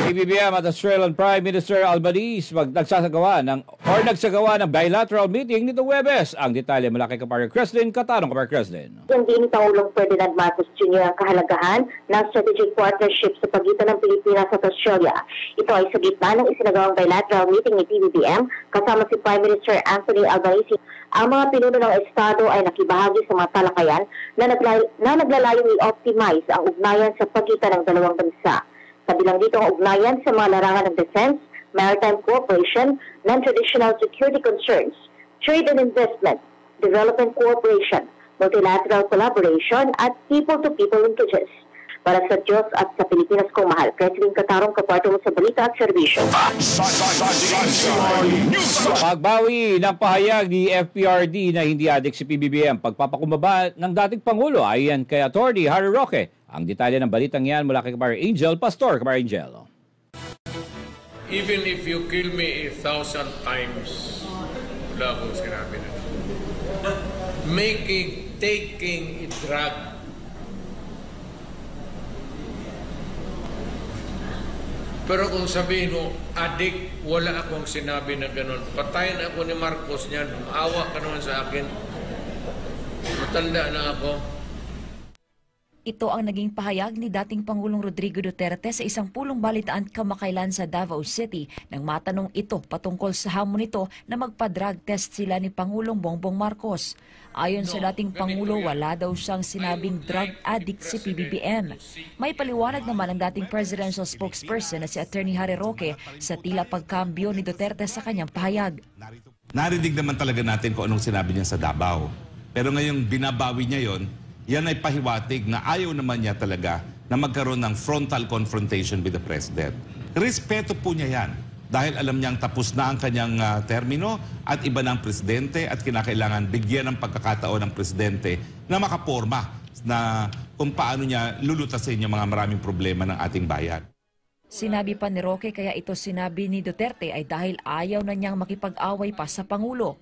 PBBM at Australian Prime Minister Albanese nagsagawa ng bilateral meeting nito Huwebes. Ang detalye mula kay Kapare Creslin. Katanong Kapare Creslin. Hindi ni Pangulong Ferdinand Marcos Jr. ang kahalagahan ng strategic partnership sa pagitan ng Pilipinas at Australia. Ito ay sa gitna ng isinagawang bilateral meeting ni PBBM kasama si Prime Minister Anthony Albanese. Ang mga pinuno ng Estado ay nakibahagi sa mga talakayan na naglalayong i-optimize ang ugnayan sa pagitan ng dalawang bansa. Kabilang dito ang ugnayan sa mga larangan ng defense, maritime cooperation, non-traditional security concerns, trade and investment, development cooperation, multilateral collaboration, at people-to-people linkages. Para sa Diyos at sa Pilipinas kong mahal, President Katarong kaparto mo sa balita at serbisyo. Pagbawi ng pahayag ni FPRD na hindi adik si PBBM, pagpapakumbaba ng dating Pangulo ayan kay Atty. Harry Roque. Ang detalye ng balitang yan mula kay Kapare Angel Pastor. Kapare Angel. Even if you kill me 1,000 times, wala akong sinabi na. Taking a drug, pero kung sabihin mo, adik, wala akong sinabi na ganun. Patayin ako ni Marcos niyan. Awa ka naman sa akin. Matanda na ako. Ito ang naging pahayag ni dating Pangulong Rodrigo Duterte sa isang pulong balitaan kamakailan sa Davao City nang matanong ito patungkol sa hamon nito na magpa-drug test sila ni Pangulong Bongbong Marcos. Ayon sa dating Pangulo, wala daw siyang sinabing drug addict si PBBM. May paliwanag naman ang dating presidential spokesperson na si Atty. Harry Roque sa tila pagkambyo ni Duterte sa kanyang pahayag. Narinig naman talaga natin kung anong sinabi niya sa Davao. Pero ngayong binabawi niya yon, yan ay pahiwatig na ayaw naman niya talaga na magkaroon ng frontal confrontation with the President. Respeto po niya yan dahil alam niyang tapos na ang kanyang termino at iba ng Presidente at kinakailangan bigyan ng pagkakataon ng Presidente na makaporma na kung paano niya lulutasin yung mga maraming problema ng ating bayan. Sinabi pa ni Roque kaya ito sinabi ni Duterte ay dahil ayaw na niyang makipag-away pa sa Pangulo.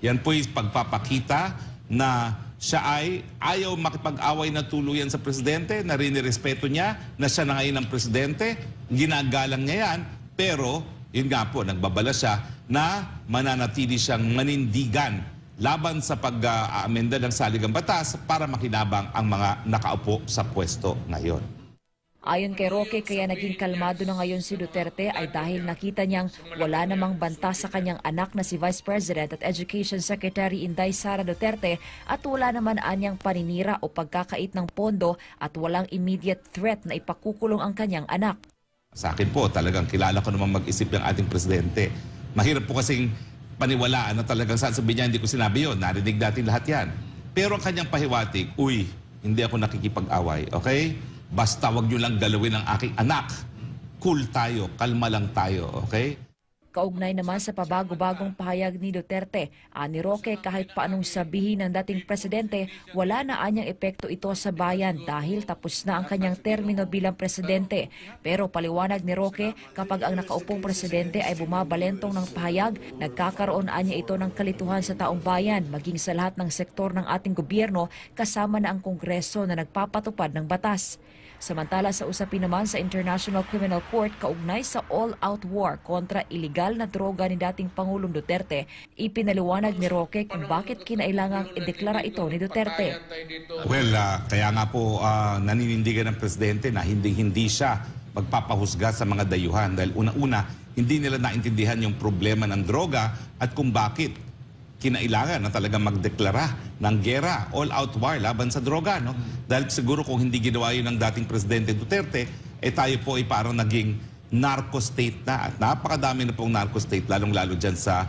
Yan po yung pagpapakita na siya ay ayaw makipag-away na tuluyan sa Presidente, na rinirespeto niya, na siya na ngayon ang Presidente, ginagalang niya yan, pero yun nga po, nagbabala siya na mananatili siyang manindigan laban sa pag-aamenda ng saligang batas para makinabang ang mga nakaupo sa pwesto ngayon. Ayon kay Roque, kaya naging kalmado na ngayon si Duterte ay dahil nakita niyang wala namang banta sa kanyang anak na si Vice President at Education Secretary Inday Sara Duterte at wala naman anyang paninira o pagkakait ng pondo at walang immediate threat na ipakukulong ang kanyang anak. Sa akin po, talagang kilala ko naman mag-isip ng ating Presidente. Mahirap po kasing paniwalaan na talagang sasabihin niya hindi ko sinabi yun. Narinig natin lahat yan. Pero ang kanyang pahiwatig, uy, hindi ako nakikipag-away, okay? Basta wag nyo lang galawin ang aking anak. Cool tayo, kalma lang tayo, okay? Kaugnay naman sa pabago-bagong pahayag ni Duterte, ani Roque kahit paanong sabihin ng dating presidente, wala na anyang epekto ito sa bayan dahil tapos na ang kanyang termino bilang presidente. Pero paliwanag ni Roque, kapag ang nakaupong presidente ay bumabalentong ng pahayag, nagkakaroon anya ito ng kalituhan sa taong bayan, maging sa lahat ng sektor ng ating gobyerno, kasama na ang Kongreso na nagpapatupad ng batas. Samantala sa usapin naman sa International Criminal Court kaugnay sa all-out war kontra iligal na droga ni dating Pangulong Duterte, ipinaliwanag ni Roque kung bakit kinailangang ideklara ito ni Duterte. Well, kaya nga po naninindigan ng Presidente na hindi siya magpapahusga sa mga dayuhan dahil una-una hindi nila naintindihan yung problema ng droga at kung bakit kinailangan na talagang magdeklara ng gera, all-out war laban sa droga. No? Dahil siguro kung hindi ginawa yun ng dating Presidente Duterte, tayo po ay parang naging narco-state na. At napakadami na pong narco-state, lalong-lalo dyan sa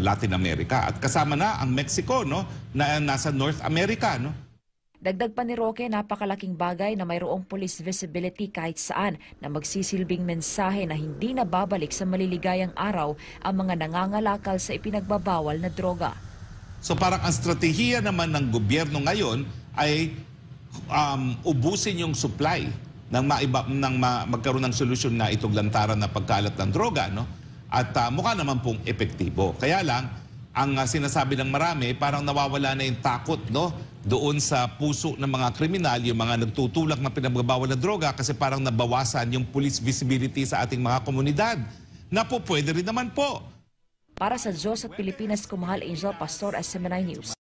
Latin America. At kasama na ang Mexico, no? Na nasa North America. No? Dagdag pa ni Roque, napakalaking bagay na mayroong police visibility kahit saan na magsisilbing mensahe na hindi na babalik sa maliligayang araw ang mga nangangalakal sa ipinagbabawal na droga. So parang ang strategiya naman ng gobyerno ngayon ay ubusin yung supply ng magkaroon ng solusyon na itong lantaran na pagkalat ng droga. No? At mukha naman pong epektibo. Kaya lang, ang sinasabi ng marami, parang nawawala na yung takot, no? doon sa puso ng mga kriminal, yung mga nagtutulak na pinagbabawal na droga kasi parang nabawasan yung police visibility sa ating mga komunidad. Na po, pwede rin naman po. Para sa Diyos at Pilipinas, Kumahal Angel Pastor, SMNI News.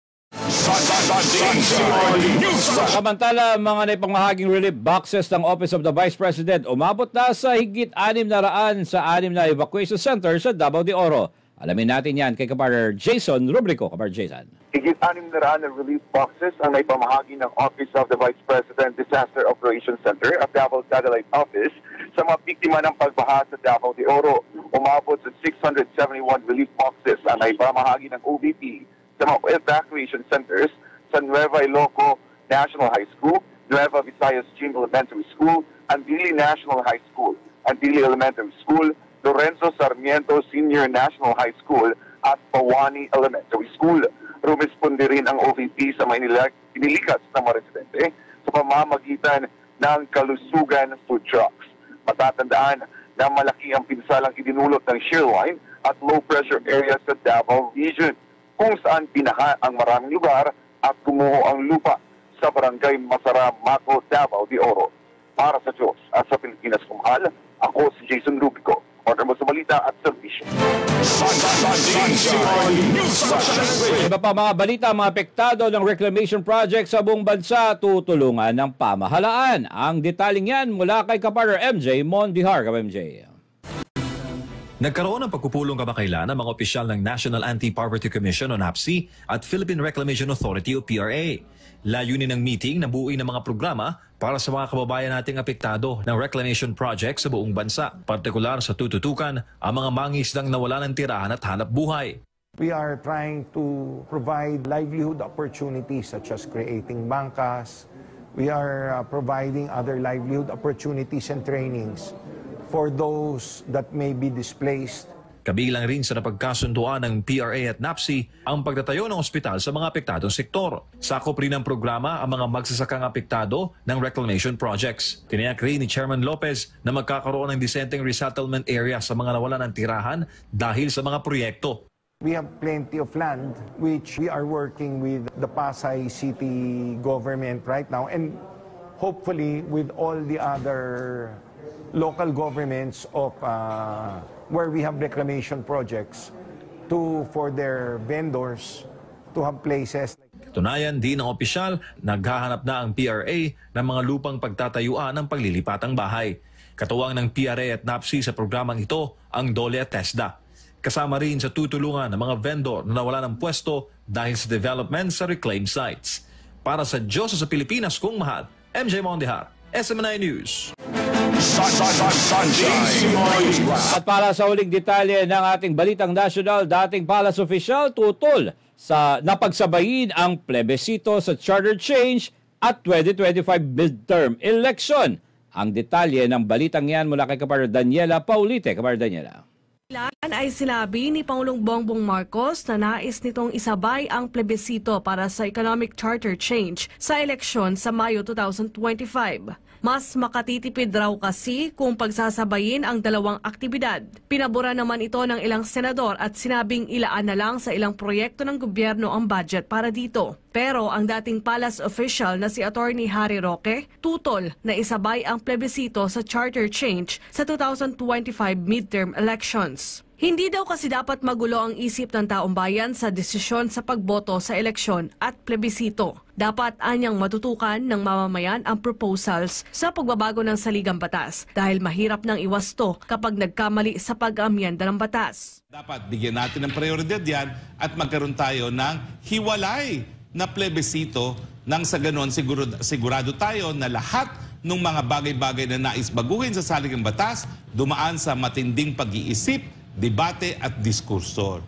Samantala, mga naipangmahaging relief boxes ng Office of the Vice President umabot na sa higit 600 sa 6 na evacuation center sa Davao de Oro. Alamin natin yan kay Kapar Jason Rubrico. Kapar Jason. Higit 600 na relief boxes ang naipamahagi ng Office of the Vice President Disaster Operations Center at Davao Satellite Office sa mga biktima ng pagbaha sa Davao de Oro. Umabot sa 671 relief boxes ang naipamahagi ng OVP sa mga evacuation centers sa Nueva Ilocos National High School, Nueva Visayas Jim Elementary School, Andili National High School, Andili Elementary School, Lorenzo Sarmiento Senior National High School at Pawani Elementary School. Rumisponde rin ang OVP sa mga inilikas ng mga residente sa pamamagitan ng kalusugan food trucks. Matatandaan na malaki ang pinsalang idinulot ng shear line at low pressure area sa Davao Region, kung saan binaha ang maraming lugar at gumuho ang lupa sa barangay Masara, Maco, Davao de Oro. Para sa Diyos at sa Pilipinas Kumahal, ako si Jason Rubico. Order mo sa balita at servisyo. Iba pa mga balita, mga apektado ng reclamation project sa buong bansa tutulungan ng pamahalaan. Ang detaling yan mula kay Kapar MJ Mondihar. MJ. Nagkaroon ng pagpupulong kamakailan ng mga opisyal ng National Anti-Poverty Commission o NAPC at Philippine Reclamation Authority o PRA. Layunin ng meeting na buuin ng mga programa para sa mga kababayan nating apektado ng reclamation project sa buong bansa, partikular sa tututukan ang mga mangisdang nawala ng tirahan at hanap buhay. We are trying to provide livelihood opportunities such as creating bangkas. We are providing other livelihood opportunities and trainings for those that may be displaced. Kabilang rin sa napagkasunduan ng PRA at NAPC ang pagtatayo ng ospital sa mga apektadong sektor. Sakop rin ng programa ang mga magsasakang apektado ng reclamation projects. Tiniyak rin ni Chairman Lopez na magkakaroon ng disenteng resettlement area sa mga nawalan ng tirahan dahil sa mga proyekto. We have plenty of land which we are working with the Pasay City government right now and hopefully with all the other local governments of where we have reclamation projects for their vendors to have places. Tunayan din ng opisyal, naghahanap na ang PRA ng mga lupang pagtatayuan ng paglilipatang bahay. Katuwang ng PRA at NAPC sa programang ito ang Dole at TESDA. Kasama rin sa tutulungan ng mga vendor na nawala ng pwesto dahil sa development sa reclaimed sites. Para sa Diyos sa Pilipinas kung mahal, MJ Mondihar, SMNI News. At para sa huling detalye ng ating Balitang Nasyonal, dating Palace official tutol sa napagsabayin ang plebisito sa charter change at 2025 midterm election. Ang detalye ng balitang yan mula kay Kapar Daniela Paulite. Kapar Daniela. Ay sinabi ni Pangulong Bongbong Marcos na nais nitong isabay ang plebisito para sa economic charter change sa eleksyon sa Mayo 2025. Mas makatitipid raw kasi kung pagsasabayin ang dalawang aktibidad. Pinabura naman ito ng ilang senador at sinabing ilaan na lang sa ilang proyekto ng gobyerno ang budget para dito. Pero ang dating Palace official na si Attorney Harry Roque, tutol na isabay ang plebisito sa charter change sa 2025 midterm elections. Hindi daw kasi dapat magulo ang isip ng taong bayan sa desisyon sa pagboto sa eleksyon at plebisito. Dapat anyang matutukan ng mamamayan ang proposals sa pagbabago ng saligang batas dahil mahirap nang iwasto kapag nagkamali sa pag-amyenda ng batas. Dapat bigyan natin ng prioridad yan at magkaroon tayo ng hiwalay na plebisito nang sa ganon sigurado tayo na lahat ng mga bagay-bagay na nais baguhin sa saligang batas dumaan sa matinding pag-iisip, debate at diskurso.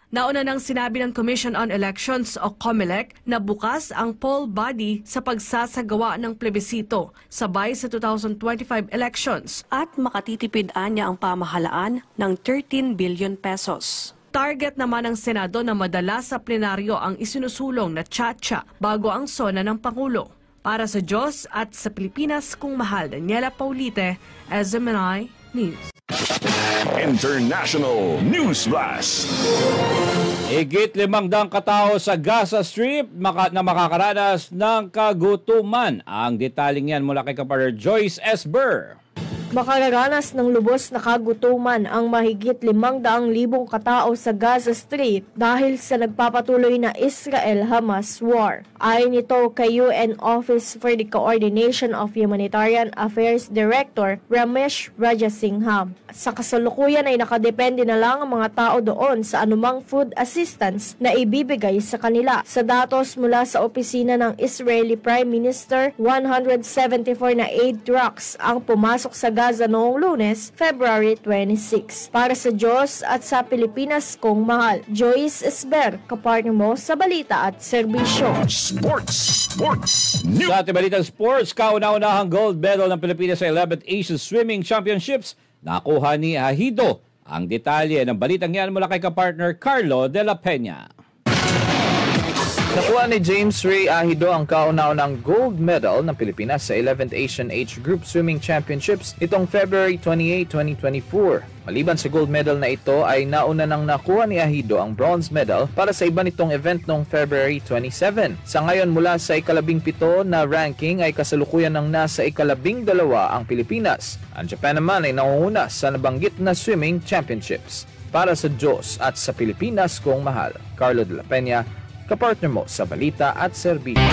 Nauna nang sinabi ng Commission on Elections o COMELEC na bukas ang poll body sa pagsasagawa ng plebisito sabay sa 2025 elections at makatitipid niya ang pamahalaan ng 13 billion pesos. Target naman ng Senado na madala sa plenaryo ang isinusulong na tsa-tsa bago ang sona ng Pangulo. Para sa Diyos at sa Pilipinas kung mahal, Daniela Paulite, SMNI News. International News Blast. Higit 500 katao sa Gaza Strip na makakaranas ng kagutuman. Ang detaleng yan mula kay Kapatner Joyce S. Burr. Makararanas ng lubos na kagutuman ang mahigit 500,000 katao sa Gaza Strip dahil sa nagpapatuloy na Israel-Hamas war. Ayon nito kay UN Office for the Coordination of Humanitarian Affairs Director Ramesh Rajasingham. Sa kasalukuyan ay nakadepende na lang ang mga tao doon sa anumang food assistance na ibibigay sa kanila. Sa datos mula sa opisina ng Israeli Prime Minister, 174 na aid trucks ang pumasok sa Gaza noong Lunes, February 26. Para sa Diyos at sa Pilipinas kong mahal, Joyce Esber, kapartner mo sa balita at serbisyo. Sports News. Sa ating balitang sports, kauna-unahang gold medal ng Pilipinas sa 11th Asian Swimming Championships nakuha ni Ahido. Ang detalye ng balitang yan mula kay kapartner Carlo de la Peña. Nakuha ni James Ray Ahido ang kauna-unang gold medal ng Pilipinas sa 11th Asian Age Group Swimming Championships itong February 28, 2024. Maliban sa gold medal na ito ay nauna nang nakuha ni Ahido ang bronze medal para sa iba nitong event noong February 27. Sa ngayon mula sa ika-17 na ranking ay kasalukuyan ng nasa ika-12 ang Pilipinas. Ang Japan naman ay nangunguna sa nabanggit na swimming championships. Para sa Diyos at sa Pilipinas kong mahal, Carlo de la Peña, kapartner mo sa balita at serbisyo.